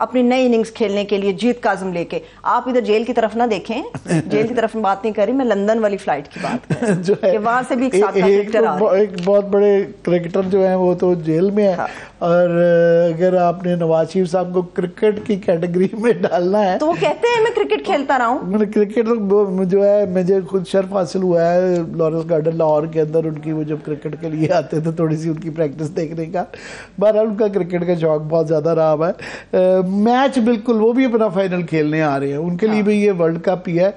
اپنی نئی اننگز کھیلنے کے لیے جیت کا عزم لے کے. آپ ادھر جیل کی طرف نہ دیکھیں, جیل کی طرف میں بات نہیں کر رہی, میں لندن والی فلائٹ کی بات کر رہی ہوں کہ وہاں سے بھی ایک ساتھ کرکٹر آ رہے ہیں. ایک بہت بڑے کرکٹر جو ہیں وہ تو جیل میں ہیں, اور اگر آپ نے نواز شریف صاحب کو کرکٹ کی کیٹیگری میں ڈالنا ہے تو وہ کہتے ہیں میں کرکٹ کھیلتا رہا ہوں. کرکٹ جو ہے مجھے خود شرف حاصل ہوا ہے لارنس گارڈن لاہور کے اندر, ان کی وہ جب کرکٹ کے لیے آتے تھے تھوڑی سی ان کی پریکٹس دیکھنے کا. بہرحال ان کا کرکٹ کا شوق بہت زیادہ رہا ہے. میچ بالکل وہ بھی اپنا فائنل کھیلنے آ رہے ہیں, ان کے لیے بھی یہ ورلڈ کپ ہی ہے,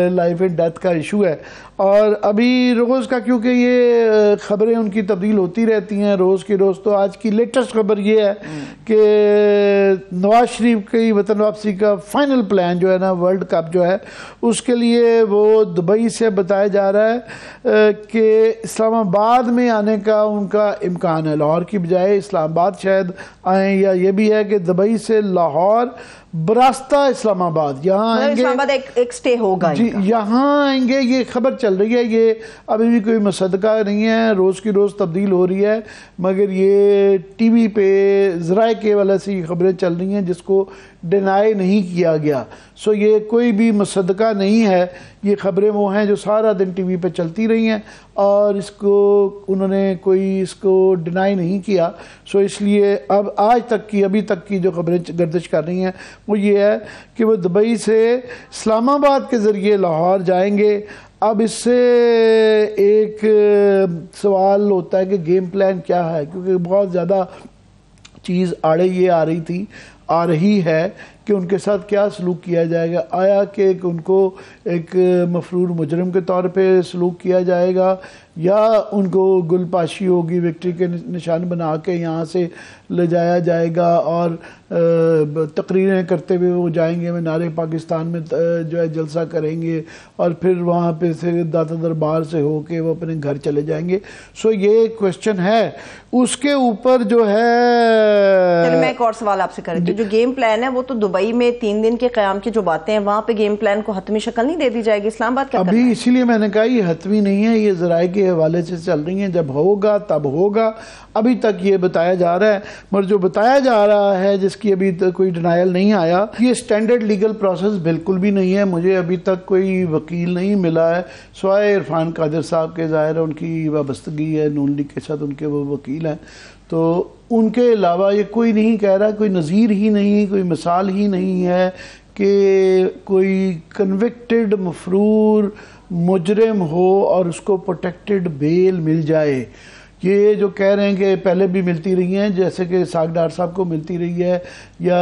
لائف اینڈ ڈیتھ کا ایشو ہے. اور ابھی روز کا کیونکہ یہ خبریں ان کی تبدیل ہوتی رہتی ہیں روز کی روز, تو آج کی لیٹسٹ خبر یہ ہے کہ نواز شریف کی وطن واپسی کا فائنل پلان جو ہے نا ورلڈ کپ جو ہے اس کے لیے وہ دبئی سے بتایا جا رہا ہے کہ اسلام آباد میں آنے کا ان کا امکان ہے. لاہور کی بجائے اسلام آباد شاید آئیں, یا یہ بھی ہے کہ دبئی سے لاہور براستہ اسلام آباد یہاں آئیں گے. اسلام آباد ایک سٹے ہوگا جی, یہاں آئیں گے. یہ خبر چل رہی ہے, یہ ابھی بھی کوئی مصدقہ نہیں ہے, روز کی روز تبدیل ہو رہی ہے, مگر یہ ٹی وی پہ ذرائع کے والے سے یہ خبریں چل رہی ہیں جس کو ڈینائی نہیں کیا گیا. سو یہ کوئی بھی مصدقہ نہیں ہے, یہ خبریں وہ ہیں جو سارا دن ٹی وی پہ چلتی رہی ہیں اور اس کو انہوں نے کوئی اس کو ڈینائی نہیں کیا. سو اس لیے اب آج تک کی ابھی تک کی جو خبریں گردش کر رہی ہیں وہ یہ ہے کہ وہ دبئی سے اسلام آباد کے ذریعے لاہور جائیں گے. اب اس سے ایک سوال ہوتا ہے کہ گیم پلان کیا ہے, کیونکہ بہت زیادہ چیز آڑے یہ آ رہی ہے کہ ان کے ساتھ کیا سلوک کیا جائے گا. آیا کہ ان کو ایک مفرور مجرم کے طور پہ سلوک کیا جائے گا, یا ان کو گل پاشی ہوگی, وکٹری کے نشان بنا کے یہاں سے لے جایا جائے گا اور تقریریں کرتے ہوئے وہ جائیں گے مینار پاکستان میں جو ہے جلسہ کریں گے, اور پھر وہاں پہ سے داتا دربار سے ہو کے وہ اپنے گھر چلے جائیں گے. سو یہ کوشچن ہے. اس کے اوپر جو ہے میں ایک اور سوال آپ سے کر رہی تھی, جو گیم پلان ہے وہ تو دبئی میں 3 دن کے قیام کی جو باتیں ہیں وہاں پہ گیم پلان کو حتمی شکل نہیں دے دی جائے گی, اسلام آباد کیا کرنا ہے؟ ابھی اسی لیے میں نے کہا یہ حتمی نہیں ہے, یہ ذرائع کے حوالے سے چل رہی ہیں, جب ہوگا تب ہوگا. ابھی تک یہ بتایا جا رہا ہے, مگر جو بتایا جا رہا ہے جس کی ابھی تک کوئی ڈینائل نہیں آیا, یہ سٹینڈرڈ لیگل پروسیس بالکل بھی نہیں ہے. مجھے ابھی تک کوئی وکیل نہیں ملا ہے سوائے عرفان قادر صاحب کے, ظاہر ہے ان کی وابستگی ہے نون لیگ کے ساتھ, ان کے وہ وکیل ہیں, تو ان کے علاوہ یہ کوئی نہیں کہہ رہا, کوئی نظیر ہی نہیں, کوئی مثال ہی نہیں ہے کہ کوئی کنوکٹڈ مفرور مجرم ہو اور اس کو پروٹیکٹڈ بیل مل جائے. یہ جو کہہ رہے ہیں کہ پہلے بھی ملتی رہی ہیں, جیسے کہ ساگ ڈار صاحب کو ملتی رہی ہے, یا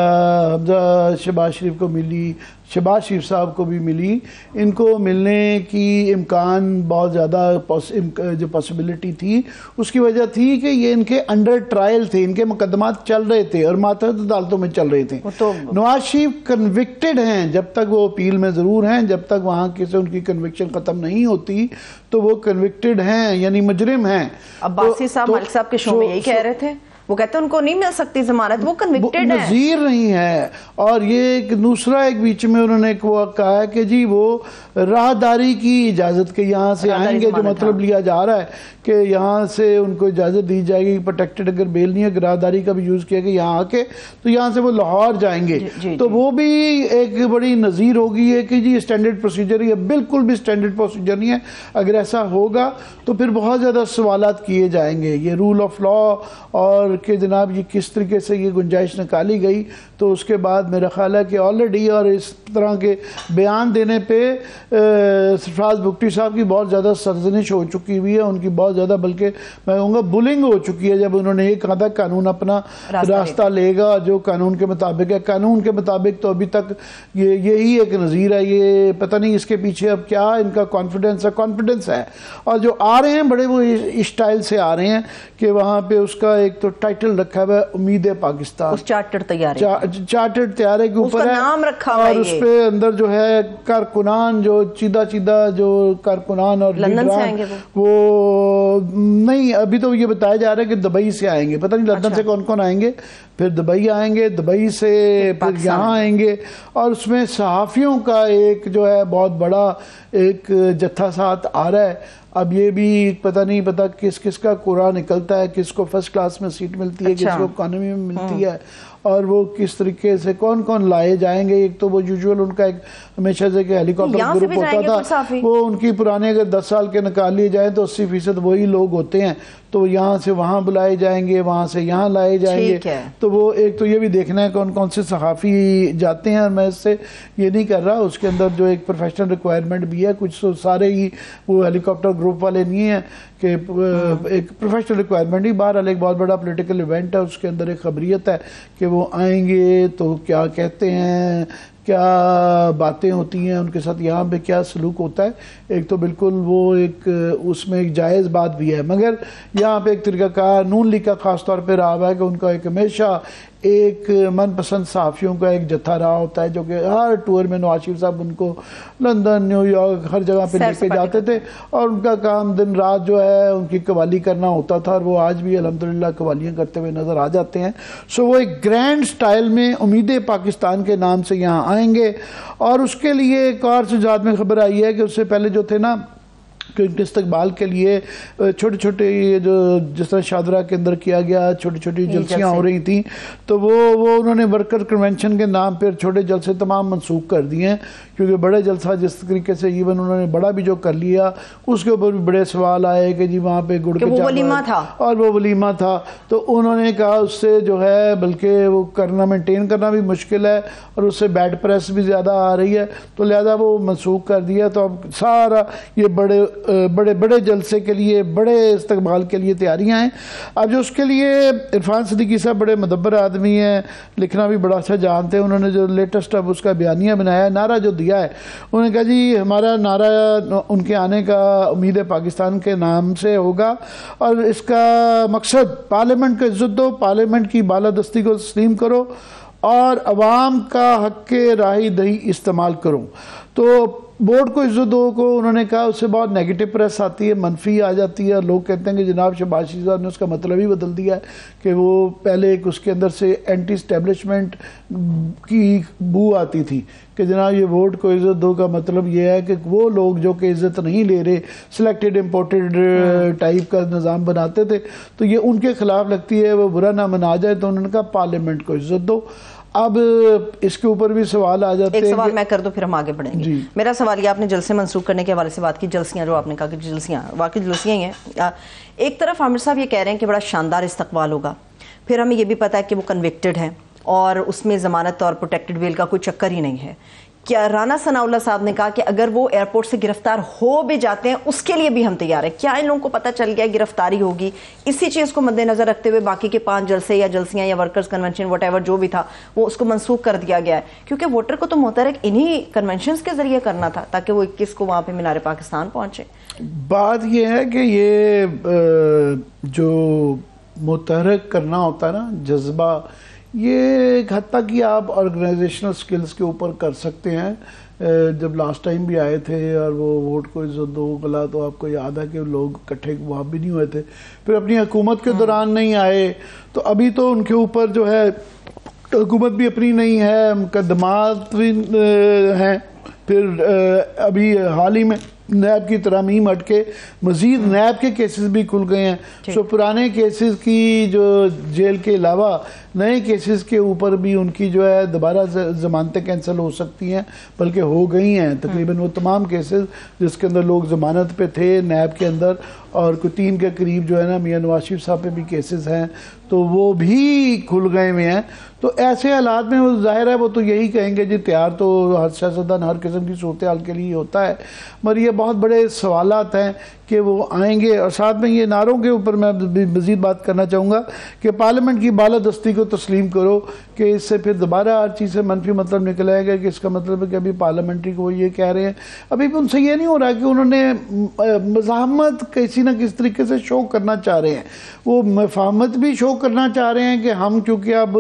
حمزہ شہباز شریف کو ملی, شہباز شریف صاحب کو بھی ملی, ان کو ملنے کی امکان بہت زیادہ جو پاسبلٹی تھی اس کی وجہ تھی کہ یہ ان کے انڈر ٹرائل تھے, ان کے مقدمات چل رہے تھے اور ماتحت عدالتوں میں چل رہے تھے. نواز شریف کنوکٹڈ ہیں, جب تک وہ اپیل میں ضرور ہیں, جب تک وہاں سے ان کی کنوکشن ختم نہیں ہوتی تو وہ کنوکٹڈ ہیں, یعنی مجرم ہیں. عباسی صاحب مالک صاحب کے شو میں یہی کہہ رہے تھے, وہ کہتے ہیں ان کو نہیں مل سکتی ضمانت, وہ کنوکٹڈ ہیں, نظیر نہیں ہے. اور یہ ایک دوسرا ایک بیچ میں انہوں نے کہا ہے کہ جی وہ راہداری کی اجازت کے یہاں سے آئیں گے, جو مطلب لیا جا رہا ہے کہ یہاں سے ان کو اجازت دی جائے گی, پروٹیکٹڈ اگر بیل نہیں ہے, راہداری کا بھی یوز کیا کہ یہاں آ کے تو یہاں سے وہ لاہور جائیں گے. تو وہ بھی ایک بڑی نظیر ہوگی ہے کہ جی اسٹینڈرڈ پروسیجر ہے, بالکل بھی اسٹینڈرڈ پروسیجر نہیں ہے. اگر ایسا ہوگا تو پھر بہت زیادہ سوالات کیے جائیں گے, یہ رول آف لا اور کہ جناب یہ کس طریقے سے یہ گنجائش نکالی گئی. تو اس کے بعد میرا خیال ہے کہ آلریڈی اور اس طرح کے بیان دینے پہ سرفراز بگٹی صاحب کی بہت زیادہ سرزنش ہو چکی ہوئی ہے, ان کی بہت زیادہ بلکہ میں کہوں گا بلنگ ہو چکی ہے, جب انہوں نے یہ کہا تھا قانون اپنا راستہ لے گا جو قانون کے مطابق ہے. قانون کے مطابق تو ابھی تک یہی ایک نظیر ہے, یہ پتہ نہیں اس کے پیچھے اب کیا ان کا کانفیڈنس ہے. اور جو آ رہے ہیں بڑے وہ اسٹائل سے آ رہے ہیں کہ وہاں پہ اس کا ایک تو ٹائٹل رکھا ہوا ہے امید پاکستان, اس چارٹر طیارے کے اوپر ہے, اور اس پہ اندر جو ہے کارکنان جو چیدہ جو کارکنان اور وہ نہیں, ابھی تو یہ بتایا جا رہا ہے کہ دبئی سے آئیں گے, پتہ نہیں لندن سے کون کون آئیں گے, پھر دبئی آئیں گے, دبئی سے پھر یہاں آئیں گے. اور اس میں صحافیوں کا ایک جو ہے بہت بڑا ایک جتھا ساتھ آ رہا ہے. اب یہ بھی پتہ نہیں کس کا قرعہ نکلتا ہے, کس کو فرسٹ کلاس میں سیٹ ملتی ہے, کس کو اکانومی میں ملتی ہے, اور وہ کس طریقے سے کون کون لائے جائیں گے. ایک تو وہ یوزول ان کا ایک ہمیشہ سے کہ ہیلی کاپٹر گروپ ہوتا تھا, وہ ان کی پرانے اگر 10 سال کے نکال لیے جائیں تو 80% وہی لوگ ہوتے ہیں, تو یہاں سے وہاں بلائے جائیں گے, وہاں سے یہاں لائے جائیں گے. تو وہ ایک تو یہ بھی دیکھنا ہے کون کون سے صحافی جاتے ہیں, اور میں اس سے یہ نہیں کر رہا, اس کے اندر جو ایک پروفیشنل ریکوائرمنٹ بھی ہے, کچھ تو سارے ہی وہ ہیلی کاپٹر گروپ والے نہیں ہیں کہ ایک پروفیشنل ریکوائرمنٹ ہی. بہرحال ایک بہت بڑا پولیٹیکل ایونٹ ہے, اس کے اندر ایک خبریت ہے کہ وہ آئیں گے تو کیا کہتے ہیں, کیا باتیں ہوتی ہیں ان کے ساتھ, یہاں پہ کیا سلوک ہوتا ہے. ایک تو بالکل وہ ایک اس میں ایک جائز بات بھی ہے, مگر یہاں پہ ایک طریقہ کار نون لیگ کا خاص طور پہ رہا ہوا ہے کہ ان کا ایک ہمیشہ ایک من پسند صحافیوں کا ایک جتھا رہا ہوتا ہے, جو کہ ہر ٹور میں نواز شریف صاحب ان کو لندن, نیو یارک, ہر جگہ پہ لے کے جاتے تھے, اور ان کا کام دن رات جو ہے ان کی قوالی کرنا ہوتا تھا, اور وہ آج بھی الحمدللہ قوالیاں کرتے ہوئے نظر آ جاتے ہیں. سو وہ ایک گرینڈ سٹائل میں امید پاکستان کے نام سے یہاں آئیں گے. اور اس کے لیے ایک اور سجاد میں خبر آئی ہے کہ اس سے پہلے جو تھے نا کہ ان کے استقبال کے لیے چھوٹے چھوٹے یہ جو جس طرح شادرہ کے اندر کیا گیا چھوٹی چھوٹی جلسیاں ہو رہی تھیں, تو وہ انہوں نے ورکر کنونشن کے نام پہ چھوٹے جلسے تمام منسوخ کر دیے ہیں, کیونکہ بڑے جلسہ جس طریقے سے ایون انہوں نے بڑا بھی جو کر لیا اس کے اوپر بھی بڑے سوال آئے کہ جی وہاں پہ گڑ کے چاول اور وہ ولیمہ تھا, تو انہوں نے کہا اس سے جو ہے بلکہ وہ کرنا مینٹین کرنا بھی مشکل ہے, اور اس سے بیڈ پریس بھی زیادہ آ رہی ہے, تو لہذا وہ منسوخ کر دیا. تو اب سارا یہ بڑے بڑے جلسے کے لیے, بڑے استقبال کے لیے تیاریاں ہیں. اب جو اس کے لیے عرفان صدیقی صاحب بڑے مدبر آدمی ہیں, لکھنا بھی بڑا اچھا جانتے ہیں, انہوں نے جو لیٹسٹ اب اس کا بیانیہ بنایا ہے, نعرہ جو دیا ہے, انہوں نے کہا جی ہمارا نعرہ ان کے آنے کا امید پاکستان کے نام سے ہوگا, اور اس کا مقصد پارلیمنٹ کو عزت دو, پارلیمنٹ کی بالادستی کو تسلیم کرو, اور عوام کا حق کے راہی دہی استعمال کرو. تو بورڈ کو عزت دو کو انہوں نے کہا, اس سے بہت نیگیٹو پریس آتی ہے, منفی آ جاتی ہے, اور لوگ کہتے ہیں کہ جناب شہباز شریف صاحب نے اس کا مطلب ہی بدل دیا ہے کہ وہ پہلے ایک اس کے اندر سے اینٹی اسٹیبلشمنٹ کی بو آتی تھی کہ جناب یہ ووٹ کو عزت دو کا مطلب یہ ہے کہ وہ لوگ جو کہ عزت نہیں لے رہے, سلیکٹڈ امپورٹڈ ٹائپ کا نظام بناتے تھے, تو یہ ان کے خلاف لگتی ہے, وہ برا نہ منا جائے. تو انہوں نے کہا پارلیمنٹ کو عزت دو. اب اس کے اوپر بھی سوال آ جاتے ہیں. ایک سوال میں کر دوں پھر ہم آگے بڑھیں گے. میرا سوال یہ, آپ نے جلسے منسوخ کرنے کے حوالے سے بات کی, جلسیاں جو آپ نے کہا کہ جلسیاں واقعی جلسیاں ہی ہیں. ایک طرف عامر صاحب یہ کہہ رہے ہیں کہ بڑا شاندار استقبال ہوگا, پھر ہمیں یہ بھی پتا ہے کہ وہ کنوکٹڈ ہیں اور اس میں ضمانت اور پروٹیکٹڈ ویل کا کوئی چکر ہی نہیں ہے. کیا رانا ثناء اللہ صاحب نے کہا کہ اگر وہ ایئرپورٹ سے گرفتار ہو بھی جاتے ہیں اس کے لیے بھی ہم تیار ہیں, کیا ان لوگوں کو پتہ چل گیا گرفتاری ہوگی؟ اسی چیز کو مد نظر رکھتے ہوئے باقی کے 5 جلسے یا جلسیاں یا ورکرز کنونشن وٹ ایور جو بھی تھا وہ اس کو منسوخ کر دیا گیا ہے, کیونکہ ووٹر کو تو محترک انہی کنونشنز کے ذریعے کرنا تھا تاکہ وہ 21 کو وہاں پہ مینار پاکستان پہنچے. بات یہ ہے کہ یہ جو متحرک کرنا ہوتا ہے نا جذبہ, یہ ایک حد تک کہ آپ آرگنائزیشنل سکلز کے اوپر کر سکتے ہیں. جب لاسٹ ٹائم بھی آئے تھے اور وہ ووٹ کو عزت دو گلا, تو آپ کو یاد ہے کہ لوگ اکٹھے وہاں بھی نہیں ہوئے تھے, پھر اپنی حکومت کے دوران نہیں آئے, تو ابھی تو ان کے اوپر جو ہے حکومت بھی اپنی نہیں ہے, مقدمات بھی ہیں, پھر ابھی حال ہی میں نیب کی ترامیم ہٹ کے مزید نیب کے کیسز بھی کھل گئے ہیں. سو پرانے کیسز کی جو جیل کے علاوہ نئے کیسز کے اوپر بھی ان کی جو ہے دوبارہ ضمانتیں کینسل ہو سکتی ہیں, بلکہ ہو گئی ہیں تقریباً وہ تمام کیسز جس کے اندر لوگ ضمانت پہ تھے نیب کے اندر, اور کوئی 3 کے قریب جو ہے نا میاں نواز شریف صاحب پہ بھی کیسز ہیں, تو وہ بھی کھل گئے ہوئے ہیں. تو ایسے حالات میں وہ ظاہر ہے وہ تو یہی کہیں گے جی تیار تو ہر سیاستدان ہر قسم کی صورتحال کے لیے ہوتا ہے, مگر یہ بہت بڑے سوالات ہیں کہ وہ آئیں گے. اور ساتھ میں یہ نعروں کے اوپر میں مزید بات کرنا چاہوں گا کہ پارلیمنٹ کی بالادستی کو تسلیم کرو, کہ اس سے پھر دوبارہ ہر چیز سے منفی مطلب نکل آئے گا کہ اس کا مطلب ہے کہ ابھی پارلیمنٹری کو یہ کہہ رہے ہیں. ابھی بھی ان سے یہ نہیں ہو رہا کہ انہوں نے مزاحمت کسی نہ کس طریقے سے شو کرنا چاہ رہے ہیں, وہ مفاہمت بھی شو کرنا چاہ رہے ہیں کہ ہم چونکہ اب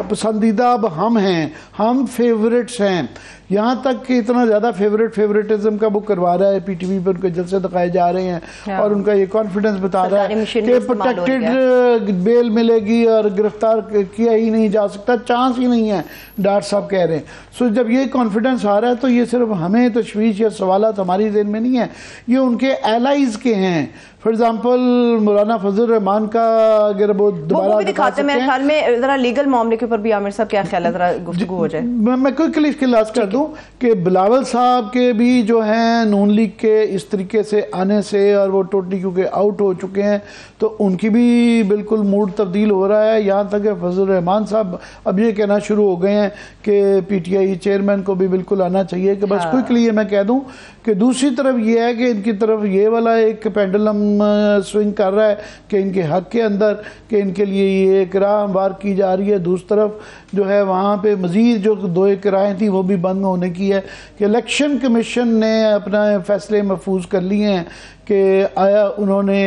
پسندیدہ اب ہم ہیں, ہم فیوریٹس ہیں, یہاں تک کہ اتنا زیادہ فیوریٹزم کا وہ کروا رہا ہے, پی ٹی وی پر ان کے جلسے دکھائے جا رہے ہیں اور ان کا یہ کانفیڈنس بتا رہا ہے کہ پروٹیکٹڈ بیل ملے گی اور گرفتار کیا ہی نہیں جا سکتا, چانس ہی نہیں ہے, ڈاکٹر صاحب کہہ رہے ہیں. سو جب یہ کانفیڈنس آ رہا ہے تو یہ صرف ہمیں تشویش یا سوالات ہماری ذہن میں نہیں ہے, یہ ان کے ایلائز کے ہیں, فار ایگزامپل مولانا فضل الرحمان کا اگر وہ دوبارہ بھی دکھاتے ہیں، میرے خیال میں ذرا لیگل معاملے کے اوپر بھی عامر صاحب کیا خیال ہے، ذرا گفتگو ہو جائے. میں کوئکلی اس کے لاس کر دوں کہ بلاول صاحب کے بھی جو ہیں نون لیگ کے اس طریقے سے آنے سے، اور وہ ٹوٹلی کیونکہ آؤٹ ہو چکے ہیں تو ان کی بھی بالکل موڈ تبدیل ہو رہا ہے. یہاں تک کہ فضل الرحمان صاحب اب یہ کہنا شروع ہو گئے ہیں کہ پی ٹی آئی چیئرمین کو بھی بالکل آنا چاہیے. کہ بس کوئکلی یہ میں کہہ دوں کہ دوسری طرف یہ ہے کہ ان کی طرف یہ والا ایک پینڈلم سوئنگ کر رہا ہے کہ ان کے حق کے اندر کہ ان کے لیے یہ ایک راہ ہموار کی جا رہی ہے. دوسری طرف جو ہے وہاں پہ مزید جو 2 ایک رائیں تھیں وہ بھی بند ہونے کی ہے کہ الیکشن کمیشن نے اپنا فیصلے محفوظ کر لیے ہیں کہ آیا انہوں نے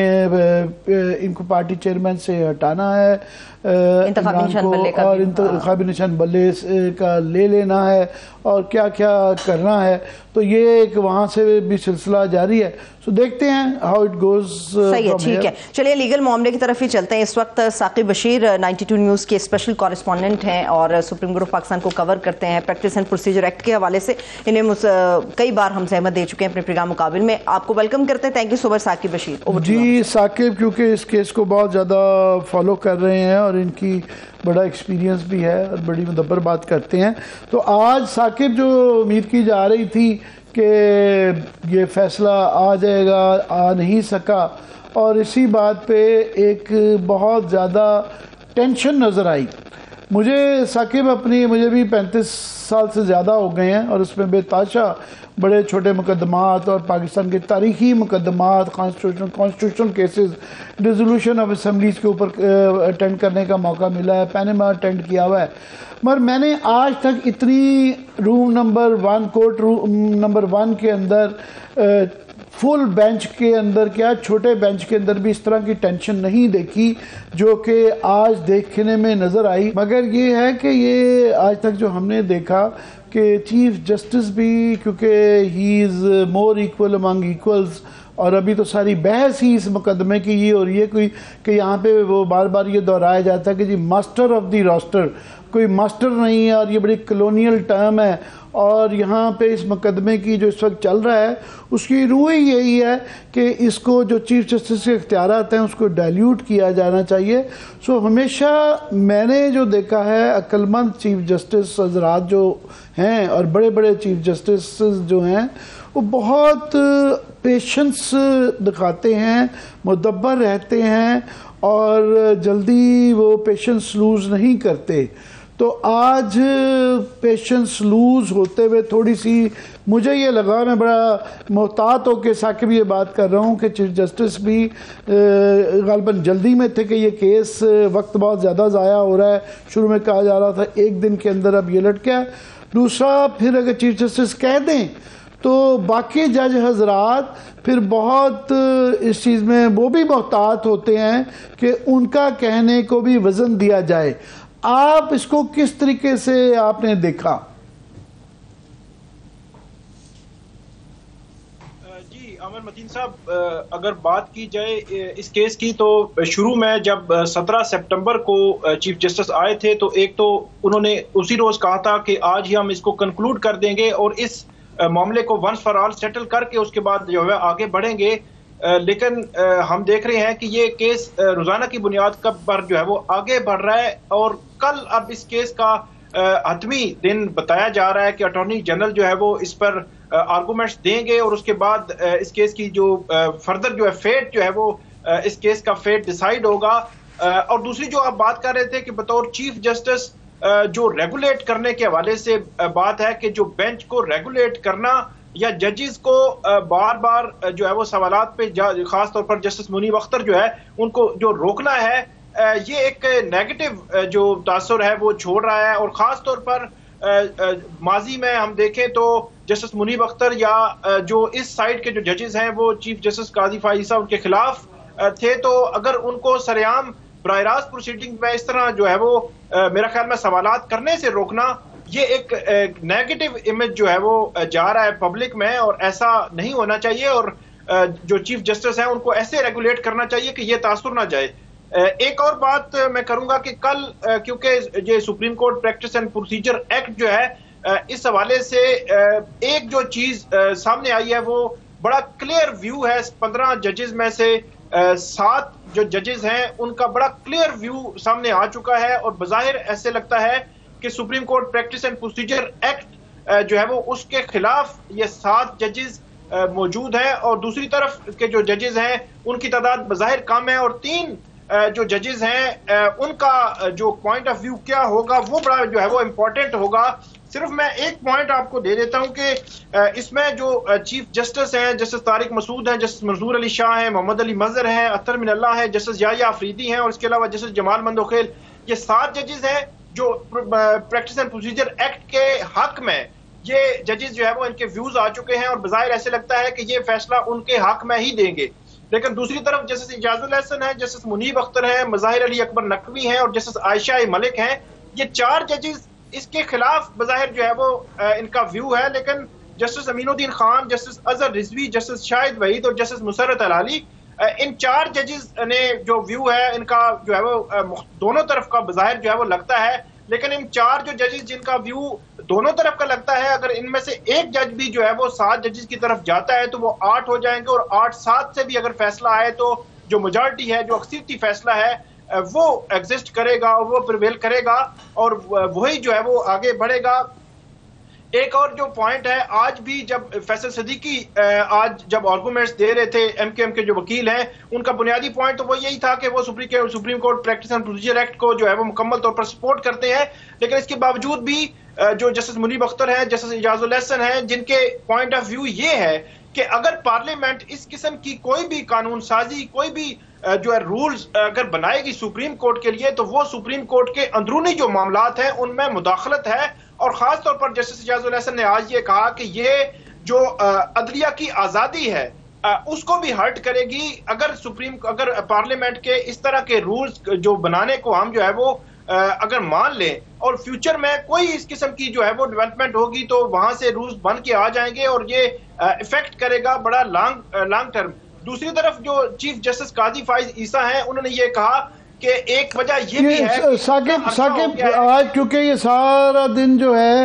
ان کو پارٹی چیئرمین سے ہٹانا ہے اور انتخابی نشان بلے کا لے لینا ہے اور کیا کیا کرنا ہے. تو یہ ایک وہاں سے بھی سلسلہ جاری ہے. سو دیکھتے ہیں ہاؤ اٹ گوز. صحیح ہے، ٹھیک ہے. چلیے لیگل معاملے کی طرف ہی چلتے ہیں. اس وقت ثاقب بشیر 92 نیوز کے اسپیشل کورسپونڈنٹ ہیں اور سپریم کورٹ آف پاکستان کو کور کرتے ہیں پریکٹس اینڈ پروسیجر ایکٹ کے حوالے سے. انہیں کئی بار ہم زحمت دے چکے ہیں اپنے پروگرام مقابل میں. آپ کو ویلکم کرتے ہیں. تھینک یو سو مچ ثاقب بشیر. جی ثاقب کیونکہ اس کیس کو بہت زیادہ فالو کر رہے ہیں اور ان کی بڑا ایکسپیرینس بھی ہے اور بڑی مدبر بات کرتے ہیں. تو آج ثاقب جو امید کی جا رہی تھی کہ یہ فیصلہ آ جائے گا، آ نہیں سکا اور اسی بات پہ ایک بہت زیادہ ٹینشن نظر آئی مجھے. ثاقب مجھے بھی 35 سال سے زیادہ ہو گئے ہیں اور اس میں بے تحاشا بڑے چھوٹے مقدمات اور پاکستان کے تاریخی مقدمات، constitution cases, resolution of assemblies کے اوپر اٹینڈ کرنے کا موقع ملا ہے. پینما اٹینڈ کیا ہوا ہے مگر میں نے آج تک اتنی room number 1 court room number 1 کے اندر فل بینچ کے اندر کیا چھوٹے بینچ کے اندر بھی اس طرح کی ٹینشن نہیں دیکھی جو کہ آج دیکھنے میں نظر آئی. مگر یہ ہے کہ یہ آج تک جو ہم نے دیکھا کہ چیف جسٹس بھی کیونکہ ہی از مور ایکول امانگ ایکولز اور ابھی تو ساری بحث ہی اس مقدمے کی یہ ہو رہی ہے کوئی کہ یہاں پہ وہ بار بار یہ دہرایا جاتا ہے کہ جی ماسٹر آف دی راسٹر، کوئی ماسٹر نہیں ہے اور یہ بڑی کلونیل ٹرم ہے. اور یہاں پہ اس مقدمے کی جو اس وقت چل رہا ہے اس کی روح ہی یہی ہے کہ اس کو جو چیف جسٹس کے اختیارات ہیں اس کو ڈائلیوٹ کیا جانا چاہیے. سو ہمیشہ میں نے جو دیکھا ہے عقل مند چیف جسٹس حضرات جو ہیں اور بڑے بڑے چیف جسٹس جو ہیں وہ بہت پیشنس دکھاتے ہیں، مدبر رہتے ہیں اور جلدی وہ پیشنس لوز نہیں کرتے. تو آج پیشنس لوز ہوتے ہوئے تھوڑی سی مجھے یہ لگا، میں بڑا محتاط ہو کے ثاقب یہ بات کر رہا ہوں کہ چیف جسٹس بھی غالباً جلدی میں تھے کہ یہ کیس وقت بہت زیادہ ضائع ہو رہا ہے. شروع میں کہا جا رہا تھا 1 دن کے اندر، اب یہ لٹ گیا. دوسرا پھر اگر چیف جسٹس کہہ دیں تو باقی جج حضرات پھر بہت اس چیز میں وہ بھی محتاط ہوتے ہیں کہ ان کا کہنے کو بھی وزن دیا جائے. آپ اس کو کس طریقے سے آپ نے دیکھا؟ جی عامر متین صاحب، اگر بات کی جائے اس کیس کی تو شروع میں جب 17 سپٹمبر کو چیف جسٹس آئے تھے تو ایک تو انہوں نے اسی روز کہا تھا کہ آج ہی ہم اس کو کنکلوڈ کر دیں گے اور اس معاملے کو ونس فار آل سیٹل کر کے اس کے بعد جو ہے آگے بڑھیں گے. لیکن ہم دیکھ رہے ہیں کہ یہ کیس روزانہ کی بنیاد پر جو ہے وہ آگے بڑھ رہا ہے اور کل اب اس کیس کا حتمی دن بتایا جا رہا ہے کہ اٹارنی جنرل جو ہے وہ اس پر آرگومنٹس دیں گے اور اس کے بعد اس کیس کی جو فردر جو ہے فیٹ جو ہے وہ اس کیس کا فیٹ ڈیسائیڈ ہوگا. اور دوسری جو آپ بات کر رہے تھے کہ بطور چیف جسٹس جو ریگولیٹ کرنے کے حوالے سے بات ہے کہ جو بینچ کو ریگولیٹ کرنا یا ججز کو بار بار جو ہے وہ سوالات پہ خاص طور پر جسٹس منیب اختر جو ہے ان کو جو روکنا ہے، یہ ایک نیگیٹو جو تاثر ہے وہ چھوڑ رہا ہے. اور خاص طور پر ماضی میں ہم دیکھیں تو جسٹس منیب اختر یا جو اس سائڈ کے جو ججز ہیں وہ چیف جسٹس قاضی فائز صاحب کے خلاف تھے. تو اگر ان کو سریعام براہ راست پروسیڈنگ میں اس طرح جو ہے وہ میرا خیال میں سوالات کرنے سے روکنا، یہ ایک نیگیٹو امیج جو ہے وہ جا رہا ہے پبلک میں اور ایسا نہیں ہونا چاہیے. اور جو چیف جسٹس ہیں ان کو ایسے ریگولیٹ کرنا چاہیے کہ یہ تاثر نہ جائے. ایک اور بات میں کروں گا کہ کل کیونکہ یہ supreme court practice and procedure act جو ہے اس حوالے سے ایک جو چیز سامنے آئی ہے وہ بڑا کلیئر ویو ہے 15 ججز میں سے 7 جو ججز ہیں ان کا بڑا کلیئر ویو سامنے آ چکا ہے، اور بظاہر ایسے لگتا ہے کہ supreme court practice and procedure act جو ہے وہ اس کے خلاف یہ 7 ججز موجود ہیں، اور دوسری طرف کے جو ججز ہیں ان کی تعداد بظاہر کم ہے، اور 3 جو ججز ہیں ان کا جو پوائنٹ آف ویو کیا ہوگا وہ بڑا جو ہے وہ امپورٹنٹ ہوگا۔ صرف میں ایک پوائنٹ آپ کو دے دیتا ہوں کہ اس میں جو چیف جسٹس ہیں، جسٹس طارق مسعود ہیں، جسٹس منظور علی شاہ ہیں، محمد علی مظہر ہیں، اطہر من اللہ ہیں، جسٹس یحییٰ آفریدی ہیں، اور اس کے علاوہ جسٹس جمال مندوخیل، یہ 7 ججز ہیں جو پریکٹس اینڈ پروسیجر ایکٹ کے حق میں یہ ججز جو ہے وہ ان کے ویوز آ چکے ہیں، اور بظاہر ایسے لگتا ہے کہ یہ فیصلہ ان کے حق میں ہی دیں گے۔ لیکن دوسری طرف جسٹس اعجاز الحسن ہیں، جسٹس منیب اختر ہیں، مظاہر علی اکبر نقوی ہیں، اور جسٹس عائشہ ملک ہیں، یہ 4 ججز اس کے خلاف بظاہر جو ہے وہ ان کا ویو ہے، لیکن جسٹس امین الدین خان، جسٹس اظہر رضوی، جسٹس شاہد وحید اور جسٹس مسرت العالی، ان 4 ججز نے جو ویو ہے ان کا جو ہے وہ دونوں طرف کا بظاہر جو ہے وہ لگتا ہے، لیکن ان 4 جو ججز جن کا ویو دونوں طرف کا لگتا ہے، اگر ان میں سے ایک جج بھی جو ہے وہ 7 ججز کی طرف جاتا ہے تو وہ 8 ہو جائیں گے، اور 8-7 سے بھی اگر فیصلہ آئے تو جو میجارٹی ہے، جو اکثریتی فیصلہ ہے، وہ ایگزسٹ کرے گا اور وہ پریویل کرے گا، اور وہی جو ہے وہ آگے بڑھے گا۔ ایک اور جو پوائنٹ ہے، آج بھی جب فیصل صدیقی آج جب آرگومنٹس دے رہے تھے ایم کے جو وکیل ہیں، ان کا بنیادی پوائنٹ تو وہ یہی تھا کہ وہ supreme court practice and procedure act کو جو ہے وہ مکمل طور پر سپورٹ کرتے ہیں، لیکن اس کے باوجود بھی جو جسٹس منیب اختر ہیں، جسٹس اعجاز الحسن ہیں، جن کے پوائنٹ آف ویو یہ ہے کہ اگر پارلیمنٹ اس قسم کی کوئی بھی قانون سازی، کوئی بھی جو ہے رولز اگر بنائے گی سپریم کورٹ کے لیے، تو وہ سپریم کورٹ کے اندرونی جو معاملات ہیں ان میں مداخلت ہے، اور خاص طور پر جسٹس اعجاز الحسن نے آج یہ کہا کہ یہ جو عدلیہ کی آزادی ہے اس کو بھی ہرٹ کرے گی اگر پارلیمنٹ کے اس طرح کے رولز جو بنانے کو ہم جو ہے وہ اگر مان لیں، اور فیوچر میں کوئی اس قسم کی جو ہے وہ ڈیولپمنٹ ہوگی تو وہاں سے رولز بن کے آ جائیں گے، اور یہ افیکٹ کرے گا بڑا لانگ ٹرم۔ دوسری طرف جو چیف جسٹس قاضی فائز عیسیٰ ہیں، انہوں نے یہ کہا کہ ایک وجہ یہ بھی ہے ثاقب آج کیونکہ یہ سارا دن جو ہے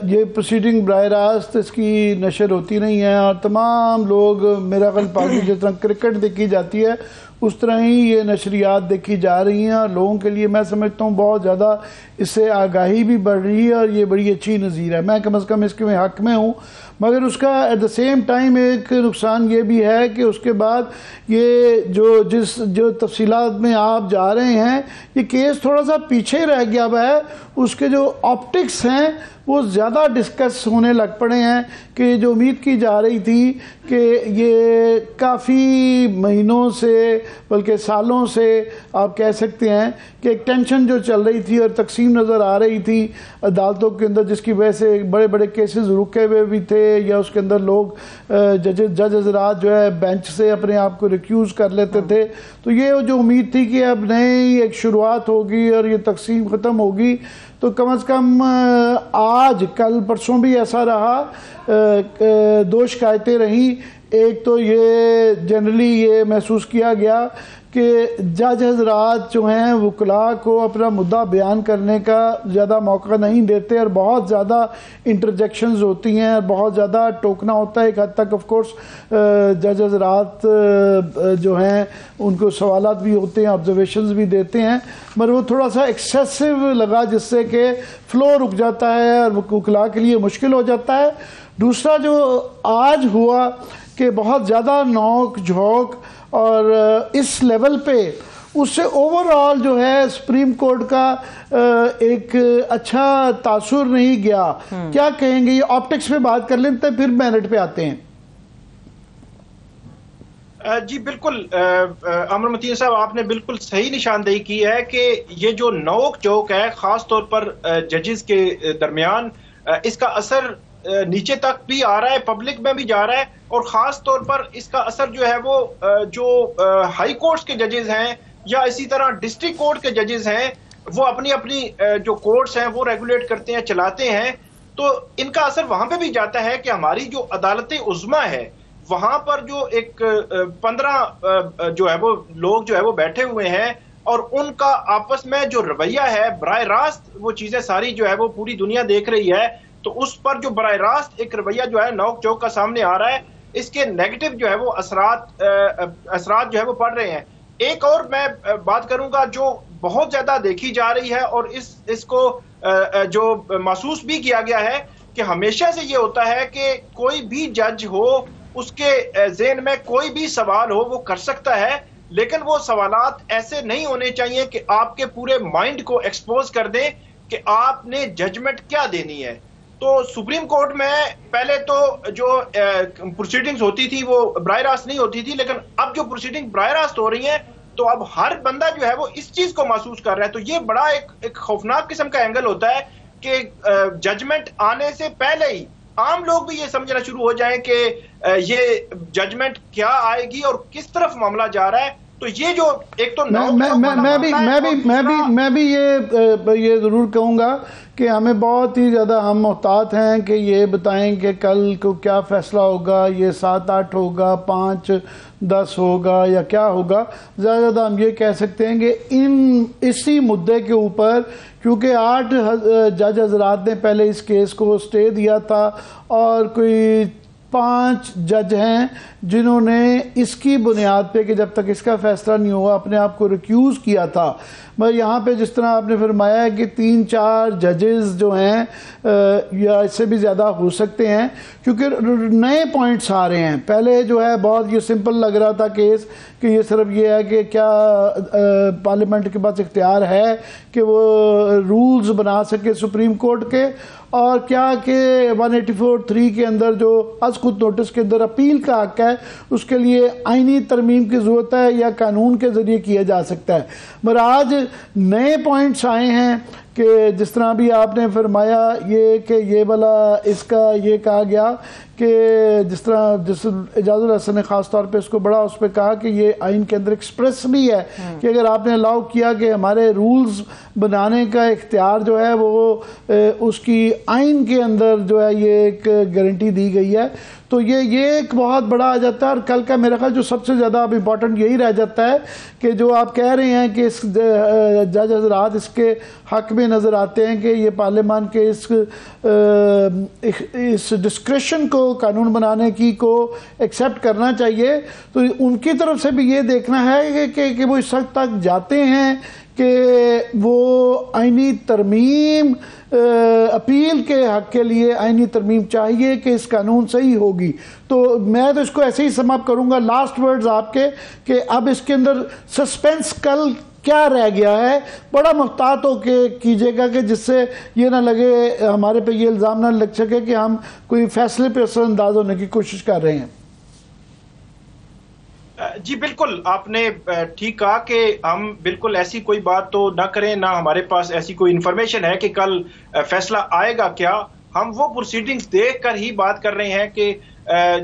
یہ پروسیڈنگ براہ راست اس کی نشر ہوتی نہیں ہے، اور تمام لوگ میرا خیال پارٹی جس طرح کرکٹ دیکھی جاتی ہے اس طرح ہی یہ نشریات دیکھی جا رہی ہیں، اور لوگوں کے لیے میں سمجھتا ہوں بہت زیادہ اس سے آگاہی بھی بڑھ رہی ہے، اور یہ بڑی اچھی نظیر ہے۔ میں کم از کم اس کے حق میں ہوں، مگر اس کا ایٹ دا سیم ٹائم ایک نقصان یہ بھی ہے کہ اس کے بعد یہ جو تفصیلات میں آپ جا رہے ہیں، یہ کیس تھوڑا سا پیچھے رہ گیا ہے، اس کے جو آپٹکس ہیں وہ زیادہ ڈسکس ہونے لگ پڑے ہیں، کہ جو امید کی جا رہی تھی کہ یہ کافی مہینوں سے بلکہ سالوں سے آپ کہہ سکتے ہیں کہ ایک ٹینشن جو چل رہی تھی اور تقسیم نظر آ رہی تھی عدالتوں کے اندر، جس کی وجہ سے بڑے بڑے کیسز رکے ہوئے بھی تھے، یا اس کے اندر لوگ جج حضرات جو ہے بینچ سے اپنے آپ کو ریکیوز کر لیتے تھے، تو یہ جو امید تھی کہ اب نئی ایک شروعات ہوگی اور یہ تقسیم ختم ہوگی، تو کم از کم آج کل پرسوں بھی ایسا رہا، 2 شکایتیں رہیں۔ ایک تو یہ جنرلی یہ محسوس کیا گیا کہ جج حضرات جو ہیں وکلاء کو اپنا مدعا بیان کرنے کا زیادہ موقع نہیں دیتے، اور بہت زیادہ انٹرجیکشنز ہوتی ہیں، اور بہت زیادہ ٹوکنا ہوتا ہے۔ ایک حد تک آف کورس جج حضرات جو ہیں ان کو سوالات بھی ہوتے ہیں، آبزرویشنز بھی دیتے ہیں، مگر وہ تھوڑا سا ایکسیسو لگا، جس سے کہ فلو رک جاتا ہے اور وکلاء کے لیے مشکل ہو جاتا ہے۔ دوسرا جو آج ہوا کہ بہت زیادہ نوک جھونک اور اس لیول پہ اس سے اوور آل جو ہے سپریم کورٹ کا ایک اچھا تاثر نہیں گیا۔ کیا کہیں گے؟ یہ آپٹکس پہ بات کر لیتے ہیں، پھر میرٹ پہ آتے ہیں۔ جی بالکل عامر متین صاحب، آپ نے بالکل صحیح نشاندہی کی ہے کہ یہ جو نوک جھونک ہے خاص طور پر ججز کے درمیان، اس کا اثر نیچے تک بھی آ رہا ہے، پبلک میں بھی جا رہا ہے، اور خاص طور پر اس کا اثر جو ہے وہ جو ہائی کورٹس کے ججز ہیں یا اسی طرح ڈسٹرکٹ کورٹ کے ججز ہیں، وہ اپنی اپنی جو کورٹس ہیں وہ ریگولیٹ کرتے ہیں، چلاتے ہیں، تو ان کا اثر وہاں پہ بھی جاتا ہے کہ ہماری جو عدالت عظمیٰ ہے وہاں پر جو ایک 15 جو ہے وہ لوگ جو ہے وہ بیٹھے ہوئے ہیں، اور ان کا آپس میں جو رویہ ہے براہ راست وہ چیزیں ساری جو ہے وہ پوری دنیا دیکھ رہی ہے، تو اس پر جو براہ راست ایک رویہ جو ہے نوک جھونک کا سامنے آ رہا ہے۔ اس کے نیگیٹو جو ہے وہ اثرات جو ہے وہ پڑ رہے ہیں. ایک اور میں بات کروں گا جو بہت زیادہ دیکھی جا رہی ہے اور اس کو جو محسوس بھی کیا گیا ہے کہ ہمیشہ سے یہ ہوتا ہے کہ کوئی بھی جج ہو اس کے ذہن میں کوئی بھی سوال ہو وہ کر سکتا ہے، لیکن وہ سوالات ایسے نہیں ہونے چاہیے کہ آپ کے پورے مائنڈ کو ایکسپوز کر دیں کہ آپ نے ججمنٹ کیا دینی ہے. تو سپریم کورٹ میں پہلے تو جو پروسیڈنگز ہوتی تھی وہ براہ راست نہیں ہوتی تھی، لیکن اب جو پروسیڈنگ براہ راست ہو رہی ہیں تو اب ہر بندہ جو ہے وہ اس چیز کو محسوس کر رہا ہے. تو یہ بڑا ایک خوفناک قسم کا اینگل ہوتا ہے کہ ججمنٹ آنے سے پہلے ہی عام لوگ بھی یہ سمجھنا شروع ہو جائیں کہ یہ ججمنٹ کیا آئے گی اور کس طرف معاملہ جا رہا ہے. تو یہ جو ایک تو میں بھی یہ ضرور کہوں گا کہ ہمیں بہت ہی زیادہ ہم محتاط ہیں کہ یہ بتائیں کہ کل کو کیا فیصلہ ہوگا، یہ 7-8 ہوگا، 5-10 ہوگا یا کیا ہوگا. زیادہ ہم یہ کہہ سکتے ہیں کہ اسی مدعے کے اوپر کیونکہ 8 جج حضرات نے پہلے اس کیس کو اسٹے دیا تھا اور کوئی 5 جج ہیں جنہوں نے اس کی بنیاد پہ کہ جب تک اس کا فیصلہ نہیں ہوا اپنے آپ کو ریکیوز کیا تھا. میں یہاں پہ جس طرح آپ نے فرمایا ہے کہ 3-4 ججز جو ہیں یا اس سے بھی زیادہ ہو سکتے ہیں کیونکہ نئے پوائنٹس آ رہے ہیں. پہلے جو ہے بہت یہ سمپل لگ رہا تھا کیس کہ یہ صرف یہ ہے کہ کیا پارلیمنٹ کے پاس اختیار ہے کہ وہ رولز بنا سکے سپریم کورٹ کے، اور کیا کہ 184(3) کے اندر جو از خود نوٹس کے اندر اپیل کا حق ہے اس کے لیے آئینی ترمیم کی ضرورت ہے یا قانون کے ذریعے کیا جا سکتا ہے. مگر آج نئے پوائنٹس آئے ہیں کہ جس طرح بھی آپ نے فرمایا یہ کہ یہ والا اس کا یہ کہا گیا کہ جس طرح اعجاز الحسن نے خاص طور پہ اس کو بڑا اس پہ کہا کہ یہ آئین کے اندر ایکسپریس بھی ہے کہ اگر آپ نے الاؤ کیا کہ ہمارے رولز بنانے کا اختیار جو ہے وہ اس کی آئین کے اندر جو ہے یہ ایک گارنٹی دی گئی ہے. تو یہ ایک بہت بڑا آ جاتا ہے. اور کل کا میرا خیال جو سب سے زیادہ اب امپورٹنٹ یہی رہ جاتا ہے کہ جو آپ کہہ رہے ہیں کہ اس جج حضرات اس کے حق میں نظر آتے ہیں کہ یہ پارلیمان کے اس ڈسکریشن کو قانون بنانے کی کو ایکسیپٹ کرنا چاہیے. تو ان کی طرف سے بھی یہ دیکھنا ہے کہ وہ اس حد تک جاتے ہیں کہ وہ آئینی ترمیم اپیل کے حق کے لیے آئینی ترمیم چاہیے کہ اس قانون صحیح ہوگی. تو میں تو اس کو ایسے ہی سم اپ کروں گا لاسٹ ورڈز آپ کے کہ اب اس کے اندر سسپینس کل کیا رہ گیا ہے. بڑا محتاط ہو کے کیجیے گا کہ جس سے یہ نہ لگے ہمارے پہ یہ الزام نہ لگ سکے کہ ہم کوئی فیصلے پہ اثر انداز ہونے کی کوشش کر رہے ہیں. جی بالکل آپ نے ٹھیک کہا کہ ہم بالکل ایسی کوئی بات تو نہ کریں، نہ ہمارے پاس ایسی کوئی انفارمیشن ہے کہ کل فیصلہ آئے گا کیا. ہم وہ پروسیڈنگز دیکھ کر ہی بات کر رہے ہیں کہ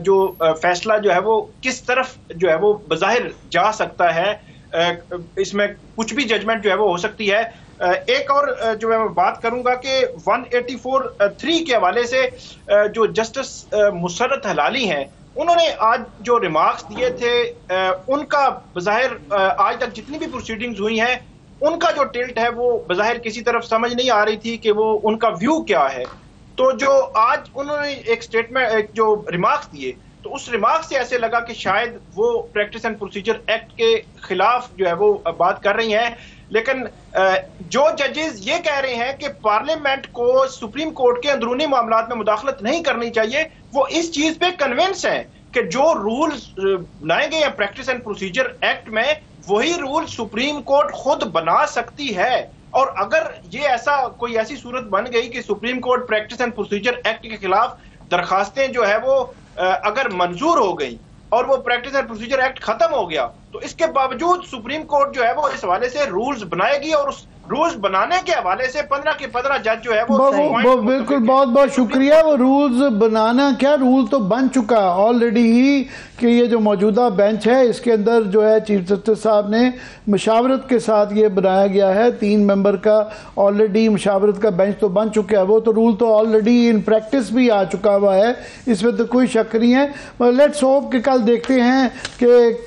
جو فیصلہ جو ہے وہ کس طرف جو ہے وہ بظاہر جا سکتا ہے. اس میں کچھ بھی ججمنٹ جو ہے وہ ہو سکتی ہے. ایک اور جو میں بات کروں گا کہ 184(3) کے حوالے سے جو جسٹس مسرت ہلالی ہیں انہوں نے آج جو ریمارکس دیے تھے ان کا بظاہر آج تک جتنی بھی پروسیڈنگز ہوئی ہیں ان کا جو ٹلٹ ہے وہ بظاہر کسی طرف سمجھ نہیں آ رہی تھی کہ وہ ان کا ویو کیا ہے. تو جو آج انہوں نے ایک سٹیٹمنٹ جو ریمارکس دیے تو اس ریمارک سے ایسے لگا کہ شاید وہ پریکٹس اینڈ پروسیجر ایکٹ کے خلاف جو ہے وہ بات کر رہی ہیں. لیکن جو ججز یہ کہہ رہے ہیں کہ پارلیمنٹ کو سپریم کورٹ کے اندرونی معاملات میں مداخلت نہیں کرنی چاہیے وہ اس چیز پہ کنونس ہیں کہ جو رولز بنائے گئے ہیں پریکٹس اینڈ پروسیجر ایکٹ میں وہی رول سپریم کورٹ خود بنا سکتی ہے. اور اگر یہ کوئی ایسی صورت بن گئی کہ supreme court practice and procedure act کے خلاف درخواستیں جو ہے وہ اگر منظور ہو گئی اور وہ پریکٹس اینڈ پروسیجر ایکٹ ختم ہو گیا تو اس کے باوجود سپریم کورٹ جو ہے وہ اس حوالے سے رولز بنائے گی اور اس رولز بنانے کے حوالے سے 15 کے 15 جج جو ہے وہ بالکل بہت بہت شکریہ. وہ رولز بنانا کیا رول تو بن چکا آلریڈی ہی کہ یہ جو موجودہ بینچ ہے اس کے اندر جو ہے چیف جسٹس صاحب نے مشاورت کے ساتھ یہ بنایا گیا ہے 3 ممبر کا آلریڈی مشاورت کا بینچ تو بن چکا ہے. وہ تو رول تو آلریڈی ان پریکٹس بھی آ چکا ہوا ہے اس میں تو کوئی شک نہیں ہے. لیٹس ہوپ کہ کل دیکھتے ہیں کہ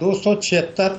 276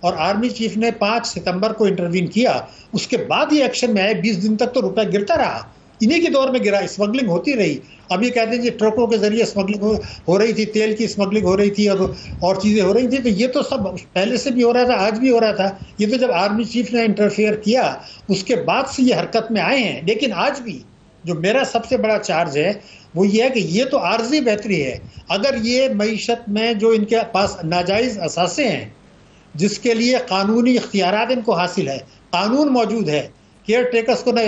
اور آرمی چیف نے 5 ستمبر کو انٹروین کیا، اس کے بعد یہ ایکشن میں آئے. 20 دن تک تو روپے گرتا رہا، انہی کے دور میں گرا. اسمگلنگ ہوتی رہی. اب یہ کہتے ہیں کہ ٹرکوں کے ذریعے اسمگلنگ ہو رہی تھی، تیل کی اسمگلنگ ہو رہی تھی اور چیزیں ہو رہی تھیں. تو یہ تو سب پہلے سے بھی ہو رہا تھا، آج بھی ہو رہا تھا. یہ تو جب آرمی چیف نے انٹرفیئر کیا اس کے بعد سے یہ حرکت میں آئے ہیں. لیکن آج بھی جو میرا سب سے بڑا چارج ہے وہ یہ ہے کہ یہ تو عارضی بہتری ہے. اگر یہ معیشت میں جو ان کے پاس ناجائز اثاثے ہیں جس کے لیے قانونی اختیارات ان کو حاصل ہے، قانون موجود ہے، کیئر ٹیکرز کو نہ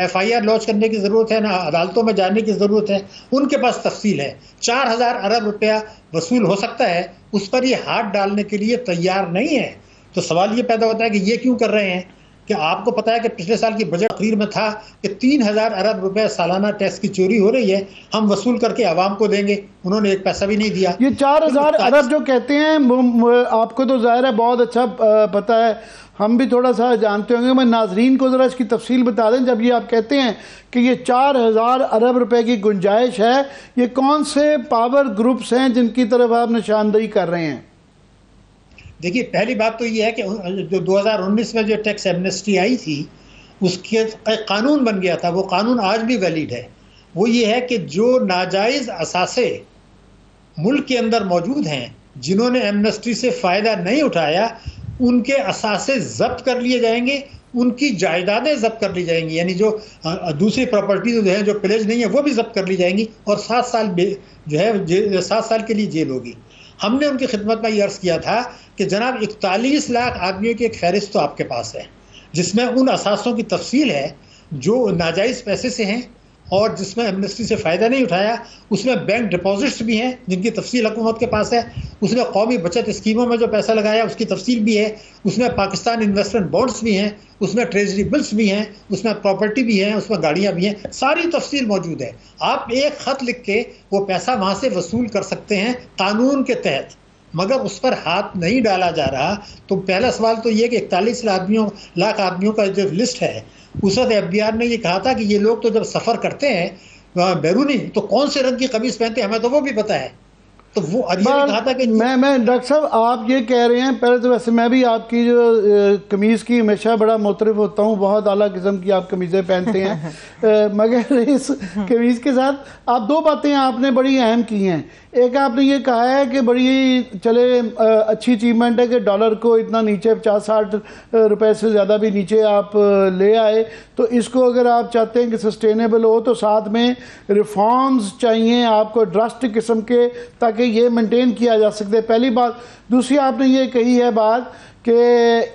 FIR لانچ کرنے کی ضرورت ہے، نہ عدالتوں میں جانے کی ضرورت ہے، ان کے پاس تفصیل ہے. 4000 ارب روپیہ وصول ہو سکتا ہے، اس پر یہ ہاتھ ڈالنے کے لیے تیار نہیں ہے. تو سوال یہ پیدا ہوتا ہے کہ یہ کیوں کر رہے ہیں؟ کہ آپ کو پتا ہے کہ پچھلے سال کی بجٹ تقریر میں تھا کہ 3000 ارب روپے سالانہ ٹیکس کی چوری ہو رہی ہے، ہم وصول کر کے عوام کو دیں گے. انہوں نے ایک پیسہ بھی نہیں دیا. یہ 4000 ارب جو کہتے ہیں آپ کو تو ظاہر ہے بہت اچھا پتا ہے، ہم بھی تھوڑا سا جانتے ہوں گے. میں ناظرین کو ذرا اس کی تفصیل بتا دیں. جب یہ آپ کہتے ہیں کہ یہ 4000 ارب روپے کی گنجائش ہے، یہ کون سے پاور گروپس ہیں جن کی طرف آپ نشاندہی کر رہے ہیں؟ دیکھیے، پہلی بات تو یہ ہے کہ جو 2019 میں جو ٹیکس ایمنسٹی آئی تھی اس کے قانون بن گیا تھا، وہ قانون آج بھی ویلڈ ہے. وہ یہ ہے کہ جو ناجائز اثاثے ملک کے اندر موجود ہیں، جنہوں نے ایمنسٹی سے فائدہ نہیں اٹھایا، ان کے اثاثے ضبط کر لیے جائیں گے، ان کی جائیدادیں ضبط کر لی جائیں گی. یعنی جو دوسری پراپرٹیز جو ہیں جو پلیج نہیں ہے وہ بھی ضبط کر لی جائیں گی، اور 7 سال جو ہے 7 سال کے لیے جیل ہوگی. ہم نے ان کی خدمت میں یہ عرض کیا تھا کہ جناب 41 لاکھ آدمیوں کی ایک فہرست تو آپ کے پاس ہے، جس میں ان اثاثوں کی تفصیل ہے جو ناجائز پیسے سے ہیں اور جس میں ایمنسٹی سے فائدہ نہیں اٹھایا. اس میں بینک ڈپازٹس بھی ہیں جن کی تفصیل حکومت کے پاس ہے. اس میں قومی بچت اسکیموں میں جو پیسہ لگایا اس کی تفصیل بھی ہے. اس میں پاکستان انویسٹمنٹ بانڈس بھی ہیں، اس میں ٹریجری بلس بھی ہیں، اس میں پراپرٹی بھی ہیں، اس میں گاڑیاں بھی ہیں. ساری تفصیل موجود ہے. آپ ایک خط لکھ کے وہ پیسہ وہاں سے وصول کر سکتے ہیں قانون کے تحت، مگر اس پر ہاتھ نہیں ڈالا جا رہا. تو پہلا سوال تو یہ کہ 41 لاکھ آدمیوں کا جو لسٹ ہے، اس وقت FBR نے یہ کہا تھا کہ یہ لوگ تو جب سفر کرتے ہیں بیرونی تو کون سے رنگ کی قمیص پہنتے ہیں، ہمیں تو وہ بھی پتہ ہے. تو وہ یہ بھی کہا تھا کہ میں ڈاکٹر صاحب آپ یہ کہہ رہے ہیں، پہلے تو ویسے میں بھی آپ کی جو قمیض کی ہمیشہ بڑا معترف ہوتا ہوں، بہت اعلیٰ قسم کی آپ قمیضیں پہنتے ہیں. مگر اس قمیض کے ساتھ آپ 2 باتیں آپ نے بڑی اہم کی ہیں. ایک آپ نے یہ کہا ہے کہ بڑی چلے اچھی اچیومنٹ ہے کہ ڈالر کو اتنا نیچے 50-60 روپے سے زیادہ بھی نیچے آپ لے آئے. تو اس کو اگر آپ چاہتے ہیں کہ سسٹینیبل ہو تو ساتھ میں ریفارمز چاہیے آپ کو ڈراسٹک قسم کے، تاکہ یہ مینٹین کیا جا سکتے. پہلی بات. دوسری آپ نے یہ کہی ہے بات کہ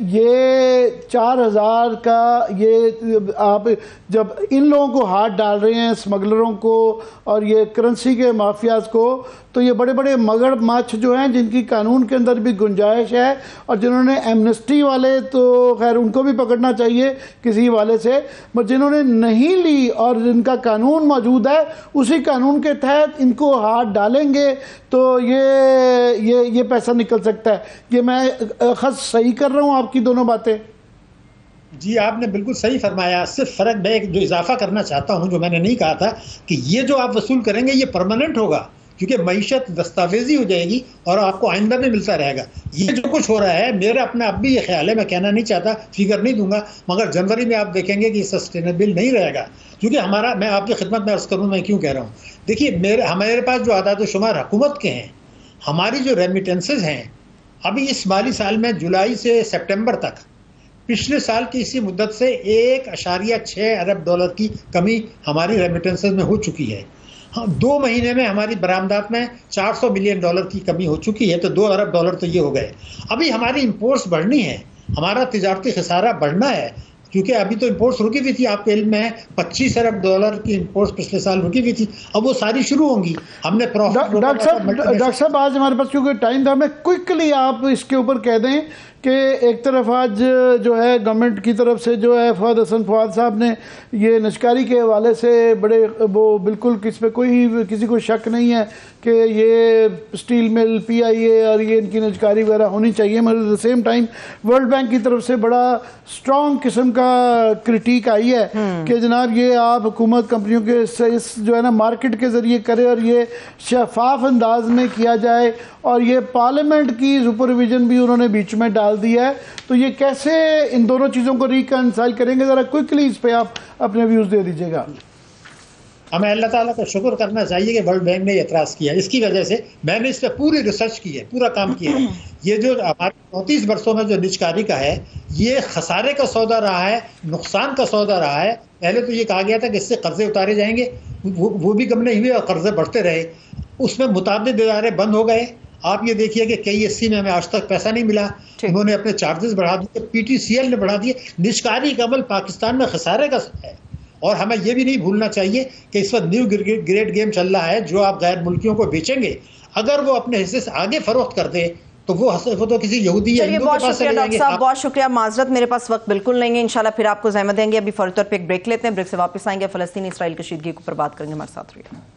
یہ 4000 کا یہ آپ جب ان لوگوں کو ہاتھ ڈال رہے ہیں، اسمگلروں کو اور یہ کرنسی کے مافیاز کو، تو یہ بڑے بڑے مگر مچھ جو ہیں جن کی قانون کے اندر بھی گنجائش ہے، اور جنہوں نے ایمنسٹی والے تو خیر ان کو بھی پکڑنا چاہیے کسی والے سے، مگر جنہوں نے نہیں لی اور جن کا قانون موجود ہے اسی قانون کے تحت ان کو ہاتھ ڈالیں گے تو یہ پیسہ نکل سکتا ہے. یہ میں خود صحیح کر رہا ہوں آپ کی دونوں باتیں؟ جی آپ نے بالکل صحیح فرمایا. صرف فرق میں جو اضافہ کرنا چاہتا ہوں جو میں نے نہیں کہا تھا کہ یہ جو آپ وصول کریں گے یہ پرماننٹ ہوگا، کیونکہ معیشت دستاویزی ہو جائے گی اور آپ کو آئندہ بھی ملتا رہے گا. یہ جو کچھ ہو رہا ہے میرا اپنا اب بھی یہ خیال ہے، میں کہنا نہیں چاہتا، فگر نہیں دوں گا، مگر جنوری میں آپ دیکھیں گے کہ یہ سسٹینیبل نہیں رہے گا. کیونکہ میں آپ کی خدمت میں عرض کروں میں کیوں کہہ رہا ہوں. دیکھیے ہمارے پاس جو اعداد و شمار حکومت کے ہیں، ہماری جو ریمیٹنسز ہیں ابھی اس مالی سال میں جولائی سے سپٹمبر تک پچھلے سال کی اسی مدت سے 1.6 ارب ڈالر کی کمی ہماری ریمیٹنسز میں ہو چکی ہے. 2 مہینے میں ہماری برآمدات میں 400 ملین ڈالر کی کمی ہو چکی ہے، تو 2 ارب ڈالر تو یہ ہو گئے. ابھی ہماری امپورٹس بڑھنی ہے، ہمارا تجارتی خسارہ بڑھنا ہے، کیونکہ ابھی تو امپورٹس رکی ہوئی تھی. آپ کے علم میں ہے 25 ارب ڈالر کی امپورٹس پچھلے سال رکی ہوئی تھی، اب وہ ساری شروع ہوں گی. ہم نے ڈاکٹر صاحب آج ہمارے پاس کیونکہ ٹائم تھا، میں کوئکلی آپ اس کے اوپر کہہ دیں کہ ایک طرف آج جو ہے گورنمنٹ کی طرف سے جو ہے فواد حسن فواد صاحب نے یہ نجکاری کے حوالے سے بڑے وہ بالکل کسی کو شک نہیں ہے کہ یہ اسٹیل مل PIA اور یہ ان کی نجکاری وغیرہ ہونی چاہیے، مگر at the same time World Bank کی طرف سے بڑا اسٹرانگ قسم کا کرٹیک آئی ہے کہ جناب یہ آپ حکومت کمپنیوں کے اس جو ہے نا مارکیٹ کے ذریعے کرے اور یہ شفاف انداز میں کیا جائے، اور یہ پارلیمنٹ کی سپرویژن بھی انہوں نے بیچ میں ڈال ڈال دیا ہے. تو یہ کیسے ان دونوں چیزوں کو ریکنسائل کریں گے؟ ذرا کوئکلی اس پہ آپ اپنے ویوز دے دیجیے گا. ہمیں اللہ تعالیٰ کا شکر کرنا چاہیے کہ ورلڈ بینک نے اعتراض کیا. اس کی وجہ سے میں نے اس پہ پوری ریسرچ کی ہے, پورا کام کیا ہے. یہ جو ہمارے 34 برسوں میں جو نجکاری کا ہے, یہ خسارے کا سودا رہا ہے, نقصان کا سودا رہا ہے. پہلے تو یہ کہا گیا تھا کہ اس سے قرضے اتارے جائیں گے, وہ بھی کم نہیں ہوئے اور قرضے بڑھتے رہے. اس میں متعدد ادارے بند ہو گئے. آپ یہ دیکھیے کہ KSC میں ہمیں آج تک پیسہ نہیں ملا, انہوں نے اپنے چارجز بڑھا دیے, PTCL نے بڑھا دیے. نجکاری کا عمل پاکستان میں خسارے کا ہے. اور ہمیں یہ بھی نہیں بھولنا چاہیے کہ اس وقت نیو گریڈ گیم چل رہا ہے. جو آپ غیر ملکیوں کو بیچیں گے, اگر وہ اپنے حصے سے آگے فروخت کر دے تو وہ تو کسی یہودی یا ہندو کے پاس چلے جائیں گے. صاحب بہت شکریہ. معذرت میرے پاس وقت بالکل نہیں ہے, انشاءاللہ پھر آپ کو زحمت دیں گے. ابھی فوری طور پہ ایک بریک لیتے ہیں, بریک سے واپس آئیں گے. فلسطین اسرائیل کشیدگی کے اوپر بات کریں گے. ہمارے ساتھ رہیے.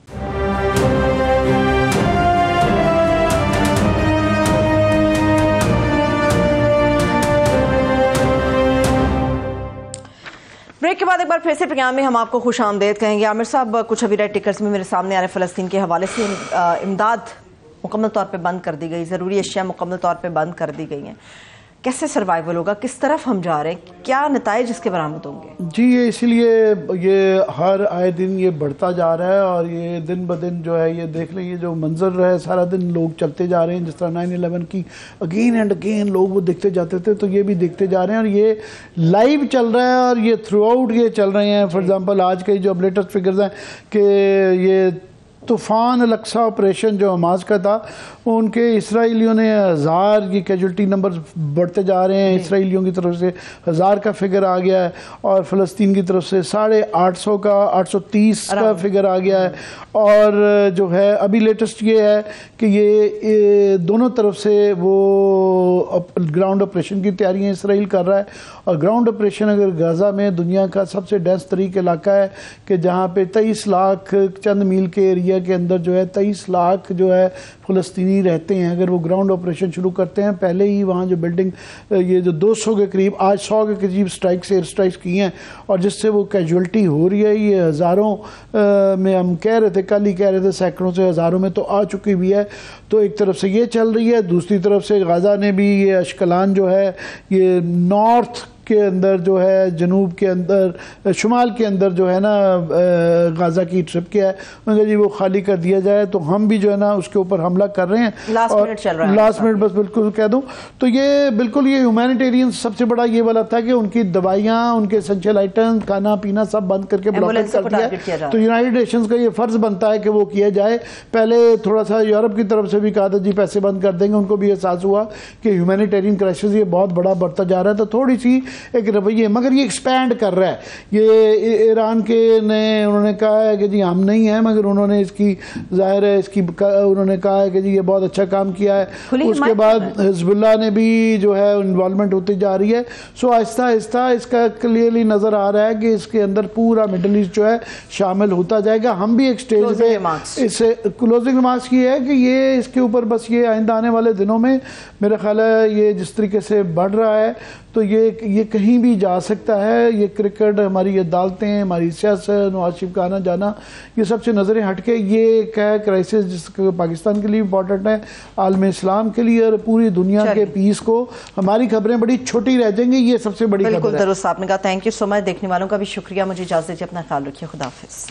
بریک کے بعد ایک بار پھر سے پروگرام میں ہم آپ کو خوش آمدید کہیں گے. عامر صاحب, کچھ ابھی ریڈ ٹکرز میں میرے سامنے آ رہے, فلسطین کے حوالے سے امداد مکمل طور پہ بند کر دی گئی, ضروری اشیاء مکمل طور پہ بند کر دی گئی ہیں. کیسے سروائیول ہوگا, کس طرف ہم جا رہے ہیں, کیا نتائج اس کے برآمد ہوں گے؟ جی یہ اسی لیے یہ ہر آئے دن یہ بڑھتا جا رہا ہے, اور یہ دن بدن جو ہے یہ دیکھ لیں, یہ جو منظر رہا ہے سارا دن لوگ چلتے جا رہے ہیں. جس طرح 9/11 کی اگین اینڈ اگین لوگ وہ دیکھتے جاتے تھے, تو یہ بھی دیکھتے جا رہے ہیں, اور یہ لائیو چل رہا ہے اور یہ تھرو آؤٹ یہ چل رہے ہیں. فار ایگزامپل آج کے جو اب لیٹسٹ فگرز ہیں کہ یہ طوفان الاقصی آپریشن جو حماس کا تھا, ان کے اسرائیلیوں نے 1000 کی کیجولٹی نمبر بڑھتے جا رہے ہیں. اسرائیلیوں کی طرف سے 1000 کا فگر آ گیا ہے, اور فلسطین کی طرف سے 850 کا 830 کا فگر آ گیا ہے. اور جو ہے ابھی لیٹسٹ یہ ہے کہ یہ دونوں طرف سے وہ گراؤنڈ آپریشن کی تیاریاں اسرائیل کر رہا ہے. اور گراؤنڈ آپریشن اگر غزہ میں دنیا کا سب سے ڈینس طریق علاقہ ہے, کہ جہاں پہ 23 لاکھ چند میل کے ایریا کے اندر جو ہے 23 لاکھ جو ہے فلسطینی رہتے ہیں. اگر وہ گراؤنڈ آپریشن شروع کرتے ہیں, پہلے ہی وہاں جو بلڈنگ یہ جو 200 کے قریب, آج 100 کے قریب ایئر اسٹرائکس کی ہیں, اور جس سے وہ کیجولٹی ہو رہی ہے. یہ ہزاروں میں ہم کہہ رہے تھے, کل ہی کہہ رہے تھے, سینکڑوں سے ہزاروں میں تو آ چکی بھی ہے. تو ایک طرف سے یہ چل رہی ہے, دوسری طرف سے غزہ نے بھی یہ اشکلان جو ہے یہ نارتھ کے اندر جو ہے, جنوب کے اندر, شمال کے اندر جو ہے نا غزہ کی ٹرپ کیا ہے, انہوں نے جی وہ خالی کر دیا جائے. تو ہم بھی جو ہے نا اس کے اوپر حملہ کر رہے ہیں. لاسٹ منٹ بس بالکل کہہ دوں تو یہ بالکل یہ ہیومینیٹیرین سب سے بڑا یہ والا تھا کہ ان کی دوائیاں, ان کے اسینشل آئٹم, کھانا پینا سب بند کر کے بلاک کر دیا. تو یونائٹڈ نیشنز کا یہ فرض بنتا ہے کہ وہ کیا جائے. پہلے تھوڑا سا یورپ کی طرف سے بھی کہا تھا جی پیسے بند کر دیں گے, ان کو بھی احساس ہوا کہ ہیومینیٹیرین کرائسس یہ بہت بڑا بڑھتا جا رہا ہے. تو تھوڑی سی ایک رویہ, مگر یہ ایکسپینڈ کر رہا ہے. یہ ایران کے نے انہوں نے کہا ہے کہ جی ہم نہیں ہیں, مگر انہوں نے اس کی ظاہر ہے اس کی انہوں نے کہا ہے کہ جی یہ بہت اچھا کام کیا ہے. اس کے بعد حزب اللہ نے بھی جو ہے انوالومنٹ ہوتی جا رہی ہے. سو آہستہ آہستہ اس کا کلیئرلی نظر آ رہا ہے کہ اس کے اندر پورا مڈل ایسٹ جو ہے شامل ہوتا جائے گا. ہم بھی ایک سٹیج پہ اس کلوزنگ ریمارکس یہ ہے کہ یہ اس کے اوپر بس یہ آئندہ آنے والے دنوں میں میرا خیال ہے یہ جس طریقے سے بڑھ رہا ہے تو یہ کہیں بھی جا سکتا ہے. یہ کرکٹ, ہماری عدالتیں, ہماری سیاست, نواز شریف کا آنا جانا, یہ سب سے نظریں ہٹ کے یہ ایک ہے کرائسس جس کو پاکستان کے لیے امپورٹنٹ ہے, عالم اسلام کے لیے, اور پوری دنیا کے پیس کو. ہماری خبریں بڑی چھوٹی رہ جائیں گی, یہ سب سے بڑی خبر ہے. بالکل درست آپ نے کہا. تھینک یو سو مچ. دیکھنے والوں کا بھی شکریہ. مجھے اجازت دیجیے, اپنا خیال رکھیے. خدا حافظ.